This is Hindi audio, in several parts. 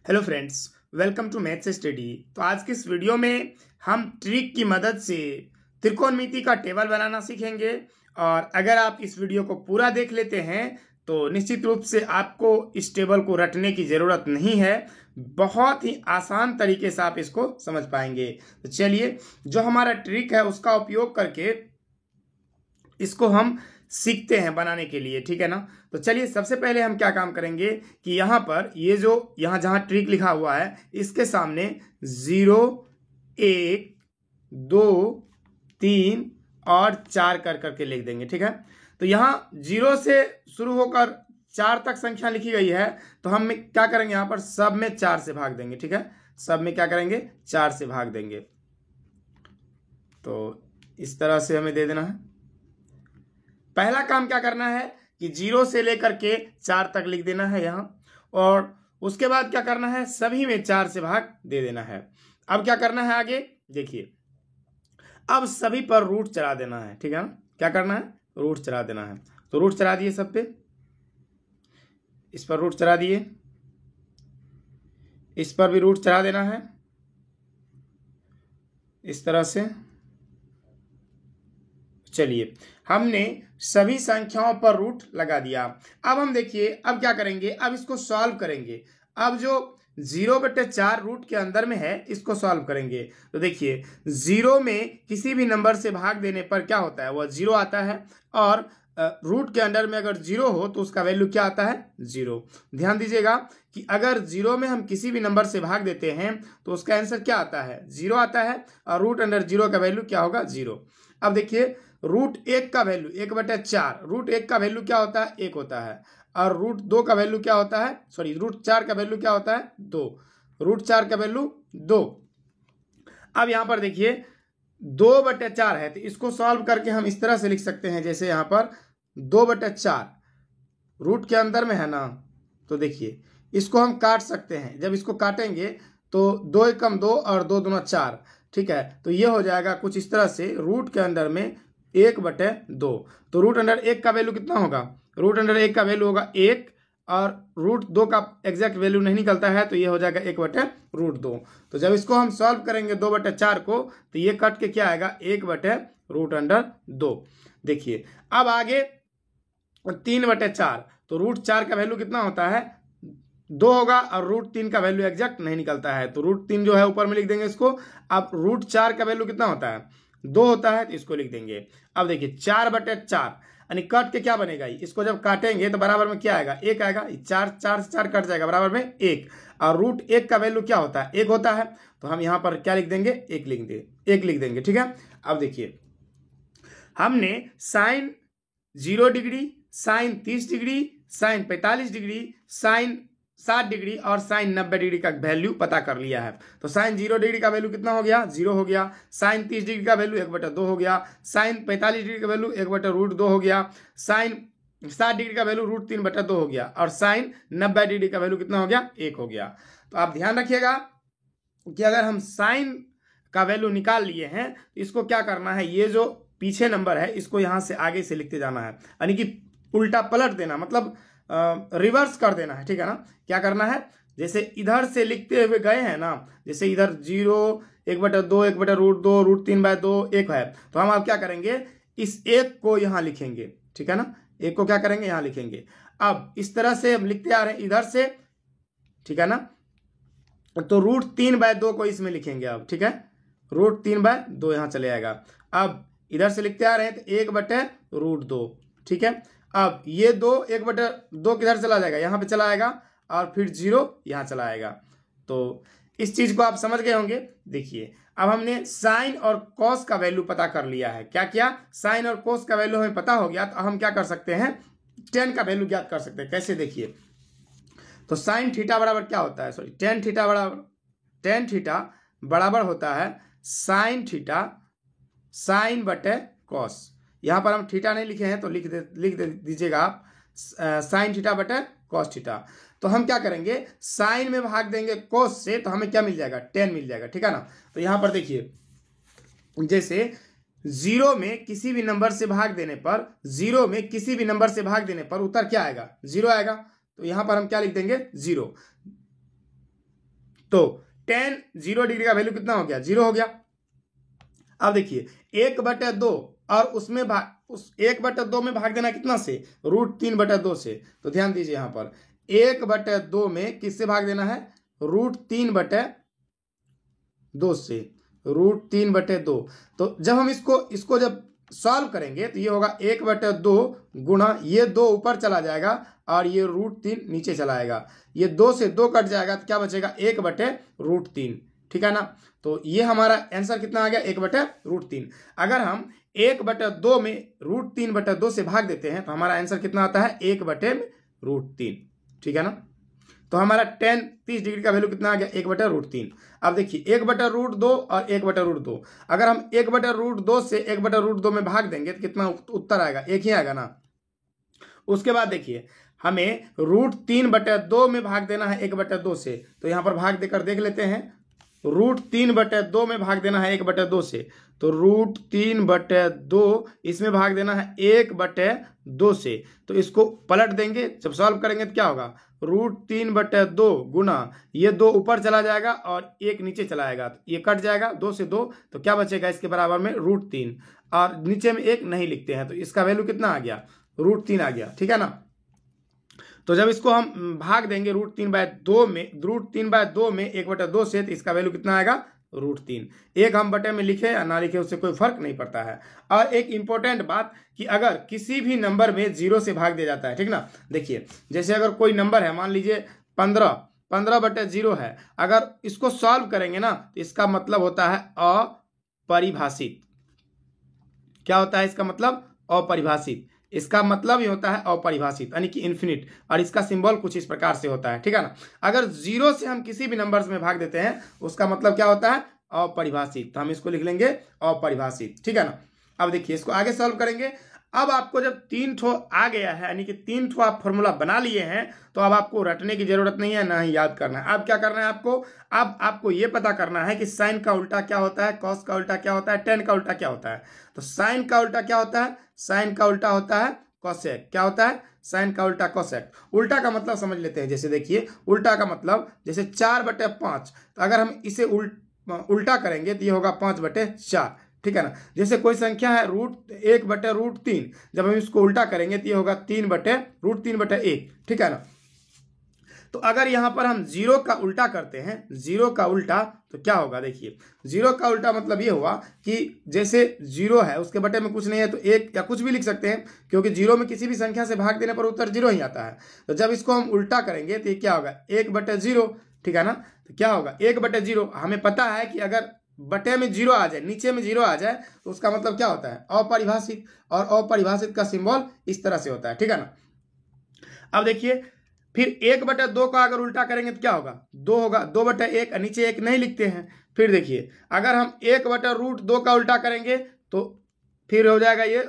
Hello friends, welcome to maths study. तो आज की इस वीडियो में हम ट्रिक की मदद से त्रिकोणमिति का टेबल बनाना सीखेंगे। और अगर आप इस वीडियो को पूरा देख लेते हैं तो निश्चित रूप से आपको इस टेबल को रटने की ज़रूरत नहीं है। बहुत ही आसान तरीके से आप इसको समझ पाएंगे। तो चलिए, जो हमारा ट्रिक है उसका उपयोग करके इसको हम सीखते हैं बनाने के लिए, ठीक है ना। तो चलिए, सबसे पहले हम क्या काम करेंगे कि यहाँ पर ये जो यहाँ जहाँ ट्रिक लिखा हुआ है इसके सामने 0, 1, 2, 3 और 4 कर करके लिख देंगे, ठीक है। तो यहाँ 0 से शुरू होकर 4 तक संख्या लिखी गई है, तो हम क्या करेंगे, यहाँ पर सब में 4 से भाग देंगे, ठीक है। सब में क्या करेंगे, 4 से भाग देंगे। तो इस तरह से हमें दे देना है। पहला काम क्या करना है कि 0 से लेकर के 4 तक लिख देना है यहाँ, और उसके बाद क्या करना है, सभी में 4 से भाग दे देना है। अब क्या करना है आगे देखिए, अब सभी पर रूट चढ़ा देना है, ठीक है ना। क्या करना है, रूट चढ़ा देना है। तो रूट चढ़ा दिए सब पे, इस पर रूट चढ़ा दिए, इस पर भी रूट चढ़ा देना है, इस तरह से। चलिए, हमने सभी संख्याओं पर रूट लगा दिया। अब हम देखिए, अब क्या करेंगे, अब इसको सॉल्व करेंगे। अब जो 0/4 रूट के अंदर में है इसको सॉल्व करेंगे। तो देखिए, 0 में किसी भी नंबर से भाग देने पर क्या होता है, वह 0 आता है। और रूट के अंदर में अगर 0 हो तो उसका वैल्यू क्या आता है, 0। ध्यान दीजिएगा कि अगर 0 में हम किसी भी नंबर से भाग देते हैं तो उसका आंसर क्या आता है, 0 आता है। और रूट अंडर 0 का वैल्यू क्या होगा, 0। अब देखिए, रूट 1 का वैल्यू 1/4, रूट 1 का वैल्यू क्या होता है, 1 होता है। और रूट 2 का वैल्यू क्या होता है, सॉरी, रूट 4 का वैल्यू क्या होता है, 2। रूट 4 का वैल्यू 2। अब यहां पर देखिए 2/4 है, तो इसको सॉल्व करके हम इस तरह से लिख सकते हैं, जैसे यहां पर 2/4 रूट के अंदर में है ना। तो देखिए, इसको हम काट सकते हैं। जब इसको काटेंगे तो 2 एकम 2 और 2 दूना 4, ठीक है। तो ये हो जाएगा कुछ इस तरह से, रूट के अंदर में 1/2। तो रूट अंडर 1 का वैल्यू कितना होगा, रूट अंडर 1 का वैल्यू होगा 1, और रूट 2 का एग्जैक्ट वैल्यू नहीं निकलता है, तो ये हो जाएगा 1/√2। तो जब इसको हम सॉल्व करेंगे 2/4 को, तो ये कट के क्या आएगा, 1/√2। देखिए, अब आगे 3/4, तो रूट 4 का वैल्यू कितना होता है, 2 होगा। और रूट 3 का वैल्यू एग्जैक्ट नहीं निकलता है, तो रूट 3 जो है ऊपर में लिख देंगे इसको। अब रूट 4 का वैल्यू कितना होता है, 2 होता है, तो इसको लिख देंगे। अब देखिए 4/4 यानी कट के क्या बनेगा, इसको जब काटेंगे तो बराबर में क्या आएगा, 1 आएगा। 4 से 4 कट जाएगा, बराबर में 1। और रूट 1 का वैल्यू क्या होता है, 1 होता है। तो हम यहाँ पर क्या लिख देंगे, 1 लिख देंगे, ठीक है। अब देखिए, हमने sine 0 degree, sine 30 degree, sine 45 degree, sine 60 degree और साइन 90 डिग्री का वैल्यू पता कर लिया है। तो साइन 0 डिग्री का वैल्यू कितना हो गया, 0 हो गया। साइन 30 डिग्री का वैल्यू 1/2 हो गया। साइन 45 डिग्री का वैल्यू 1/√2 हो गया। साइन 60 डिग्री का वैल्यू √3/2 हो गया। और साइन 90 डिग्री का वैल्यू कितना हो गया, 1 हो गया। तो आप ध्यान रखिएगा कि अगर हम साइन का वैल्यू निकाल लिए हैं तो इसको क्या करना है, ये जो पीछे नंबर है इसको यहां से आगे से लिखते जाना है, यानी कि उल्टा पलट देना, मतलब रिवर्स कर देना है, ठीक है ना। क्या करना है, जैसे इधर से लिखते हुए गए हैं ना, जैसे इधर 0, 1/2, 1/√2, √3/2, 1 है, तो हम अब क्या करेंगे, इस 1 को यहां लिखेंगे, ठीक है ना। 1 को क्या करेंगे, यहां लिखेंगे। अब इस तरह से हम लिखते आ रहे हैं इधर से, ठीक है ना। तो √3/2 को इसमें लिखेंगे अब, ठीक है। √3/2 यहां चले आएगा। अब इधर से लिखते आ रहे हैं तो 1/√2, ठीक है। अब ये 1/2 किधर चला जाएगा, यहां पे चला आएगा, और फिर 0 यहां चला आएगा। तो इस चीज को आप समझ गए होंगे। देखिए, अब हमने साइन और कॉस का वैल्यू पता कर लिया है। क्या किया, साइन और कॉस का वैल्यू हमें पता हो गया, तो हम क्या कर सकते हैं, टेन का वैल्यू ज्ञात कर सकते हैं। कैसे, देखिए, तो साइन थीटा बराबर क्या होता है, सॉरी, टेन थीटा बराबर होता है साइन थीटा sin/cos। यहां पर हम थीटा नहीं लिखे हैं तो लिख दीजिएगा आप साइन थीटा बटे कॉस थीटा। तो हम क्या करेंगे, साइन में भाग देंगे कॉस से, तो हमें क्या मिल जाएगा, 10 मिल जाएगा, ठीक है ना। तो यहां पर देखिए, जैसे 0 में किसी भी नंबर से भाग देने पर, 0 में किसी भी नंबर से भाग देने पर उत्तर क्या आएगा, 0 आएगा। तो यहां पर हम क्या लिख देंगे, 0। तो टेन 0 डिग्री का वैल्यू कितना हो गया, 0 हो गया। अब देखिए 1/2 और उसमें उस 1/2 में भाग देना कितना से, √3/2 से। तो ध्यान दीजिए यहाँ पर 1/2 में किससे भाग देना है, √3/2 से, √3/2। तो जब हम इसको जब सॉल्व करेंगे तो ये होगा 1/2 गुणा ये 2 ऊपर चला जाएगा और ये √3 नीचे चला आएगा, ये 2 से 2 कट जाएगा तो क्या बचेगा, 1/√3। ठीक है ना। तो ये हमारा आंसर कितना आ गया, 1/√3। अगर हम 1/2 में √3/2 से भाग देते हैं तो हमारा आंसर कितना आता है, 1/√3। ठीक है ना। तो हमारा tan 30 डिग्री का वैल्यू कितना आ गया, 1/√3। अब देखिए 1/√2 और 1/√2, अगर हम 1/√2 से 1/√2 में भाग देंगे तो कितना उत्तर आएगा, एक ही आएगा ना। उसके बाद देखिए हमें √3/2 में भाग देना है 1/2 से, तो यहाँ पर भाग देकर देख लेते हैं। √3/2 में भाग देना है 1/2 से, तो √3/2 इसमें भाग देना है 1/2 से, तो इसको पलट देंगे। जब सॉल्व करेंगे तो क्या होगा, √3/2 गुना ये 2 ऊपर चला जाएगा और 1 नीचे चला आएगा, तो ये कट जाएगा 2 से 2, तो क्या बचेगा इसके बराबर में, √3, और नीचे में 1 नहीं लिखते हैं तो इसका वैल्यू कितना आ गया, √3 आ गया। ठीक है ना। तो जब इसको हम भाग देंगे √3/2 में 1/2 से, तो इसका वैल्यू कितना आएगा, √3। एक हम बटे में लिखे या ना लिखे उससे कोई फर्क नहीं पड़ता है। और एक इंपॉर्टेंट बात कि अगर किसी भी नंबर में 0 से भाग दिया जाता है, ठीक ना, देखिए जैसे अगर कोई नंबर है, मान लीजिए 15/0 है, अगर इसको सॉल्व करेंगे ना तो इसका मतलब होता है अपरिभाषित। क्या होता है इसका मतलब, अपरिभाषित। इसका मतलब ही होता है अपरिभाषित, यानी कि इन्फिनिट, और इसका सिंबल कुछ इस प्रकार से होता है। ठीक है ना। अगर 0 से हम किसी भी नंबर्स में भाग देते हैं उसका मतलब क्या होता है, अपरिभाषित। तो हम इसको लिख लेंगे अपरिभाषित। ठीक है ना। अब देखिए इसको आगे सॉल्व करेंगे। अब आपको जब 3 ठो आ गया है, यानी कि 3 ठो आप फॉर्मूला बना लिए हैं, तो अब आपको रटने की जरूरत नहीं है, ना ही याद करना है। अब क्या करना है आपको, अब आपको ये पता करना है कि साइन का उल्टा क्या होता है, कॉस का उल्टा क्या होता है, टेन का उल्टा क्या होता है। तो साइन का उल्टा क्या होता है, साइन का उल्टा होता है कोसेक। क्या होता है, साइन का उल्टा कोसेक। उल्टा का मतलब समझ लेते हैं। जैसे देखिए उल्टा का मतलब जैसे 4/5, तो अगर हम इसे उल्टा करेंगे तो ये होगा 5/4। ठीक है ना। जैसे कोई संख्या है √1/√3, जब हम इसको उल्टा करेंगे तो ये होगा 3/√3/1। ठीक है ना। तो अगर यहां पर हम 0 का उल्टा करते हैं, 0 का उल्टा, तो क्या होगा, देखिए 0 का उल्टा मतलब ये हुआ कि जैसे 0 है उसके बटे में कुछ नहीं है तो 1 या कुछ भी लिख सकते हैं, क्योंकि 0 में किसी भी संख्या से भाग देने पर उत्तर 0 ही आता है। तो जब इसको हम उल्टा करेंगे तो ये क्या होगा, 1/0। ठीक है ना। तो क्या होगा 1/0, हमें पता है कि अगर बटे में 0 आ जाए, नीचे में 0 आ जाए, तो उसका मतलब क्या होता है, अपरिभाषित। और अपरिभाषित का सिंबल इस तरह से होता है। ठीक है ना। अब देखिए फिर 1/2 का अगर उल्टा करेंगे तो क्या होगा, 2 होगा, 2/1, नीचे 1 नहीं लिखते हैं। फिर देखिए अगर हम 1/√2 का उल्टा करेंगे तो फिर हो जाएगा ये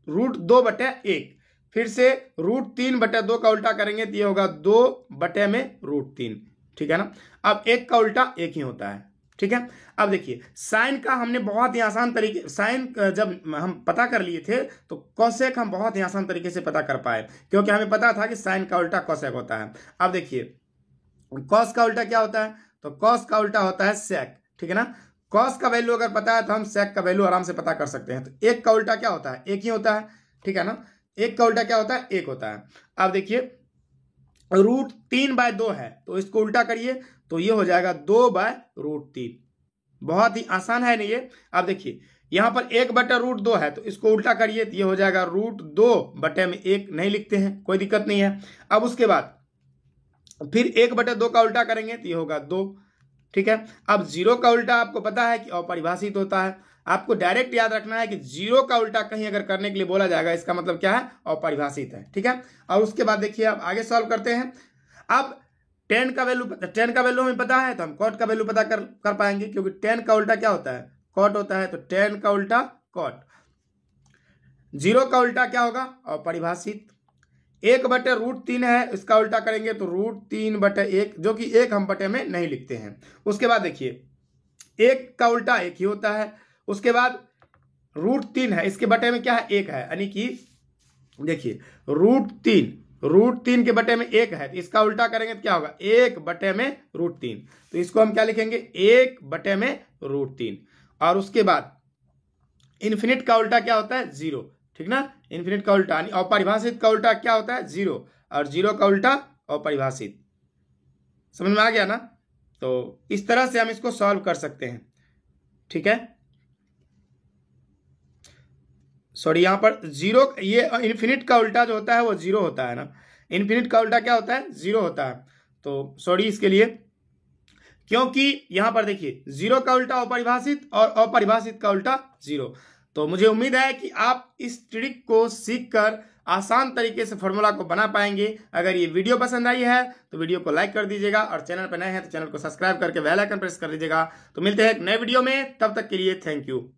√2/1। फिर से √3/2 का उल्टा करेंगे तो ये होगा 2/√3। ठीक है ना। अब 1 का उल्टा 1 ही होता है। ठीक है। अब देखिए साइन का हमने बहुत ही आसान तरीके, साइन जब हम पता कर लिए थे तो कोसेक हम बहुत ही आसान तरीके से पता कर पाए, क्योंकि हमें पता था कि साइन का उल्टा कोसेक होता है। अब देखिए कॉस का उल्टा क्या होता है, तो कॉस का उल्टा होता है सेक। ठीक है ना। कॉस का वैल्यू अगर पता है तो हम सेक का वैल्यू आराम से पता कर सकते हैं। तो 1 का उल्टा क्या होता है, 1 ही होता है। ठीक है ना। 1 का उल्टा क्या होता है, 1 होता है। अब देखिए √3/2 है, तो इसको उल्टा करिए तो ये हो जाएगा 2/√3। बहुत ही आसान है नहीं ये। अब देखिए यहां पर 1/√2 है, तो इसको उल्टा करिए तो ये हो जाएगा √2/1, नहीं लिखते हैं, कोई दिक्कत नहीं है। अब उसके बाद फिर 1/2 का उल्टा करेंगे तो ये होगा 2। ठीक है। अब 0 का उल्टा आपको पता है कि अपरिभाषित होता है। आपको डायरेक्ट याद रखना है कि 0 का उल्टा कहीं अगर करने के लिए बोला जाएगा इसका मतलब क्या है, अपरिभाषित है। ठीक है। और उसके बाद देखिए अब आगे सॉल्व करते हैं। अब टेन का वैल्यू हमें पता है तो हम कॉट का वैल्यू पता कर पाएंगे, क्योंकि 10 का उल्टा क्या होता है, कॉट होता है। तो 10 का उल्टा कॉट। 0 का उल्टा क्या होगा, अपरिभाषित। 1/√3 है, इसका उल्टा करेंगे तो √3/1, जो कि 1 हम बटे में नहीं लिखते हैं। उसके बाद देखिए 1 का उल्टा 1 ही होता है। उसके बाद √3 है, इसके बटे में क्या है, 1 है, यानी कि देखिए √3 √3 के बटे में 1 है, तो इसका उल्टा करेंगे तो क्या होगा, 1 बटे में √3। तो इसको हम क्या लिखेंगे, 1 बटे में √3। और उसके बाद इन्फिनिट का उल्टा क्या होता है, 0, ठीक ना। इन्फिनिट का उल्टा अपरिभाषित का उल्टा क्या होता है, 0, और 0 का उल्टा अपरिभाषित। समझ में आ गया ना। तो इस तरह से हम इसको सॉल्व कर सकते हैं, ठीक है। सॉरी, यहाँ पर 0, ये इन्फिनिट का उल्टा जो होता है वो 0 होता है ना। इन्फिनिट का उल्टा क्या होता है, 0 होता है। तो सॉरी इसके लिए, क्योंकि यहां पर देखिए 0 का उल्टा अपरिभाषित और अपरिभाषित का उल्टा 0। तो मुझे उम्मीद है कि आप इस ट्रिक को सीखकर आसान तरीके से फॉर्मूला को बना पाएंगे। अगर ये वीडियो पसंद आई है तो वीडियो को लाइक कर दीजिएगा, और चैनल पर नए हैं तो चैनल को सब्सक्राइब करके बेल आइकन प्रेस कर दीजिएगा। तो मिलते हैं एक नए वीडियो में, तब तक के लिए थैंक यू।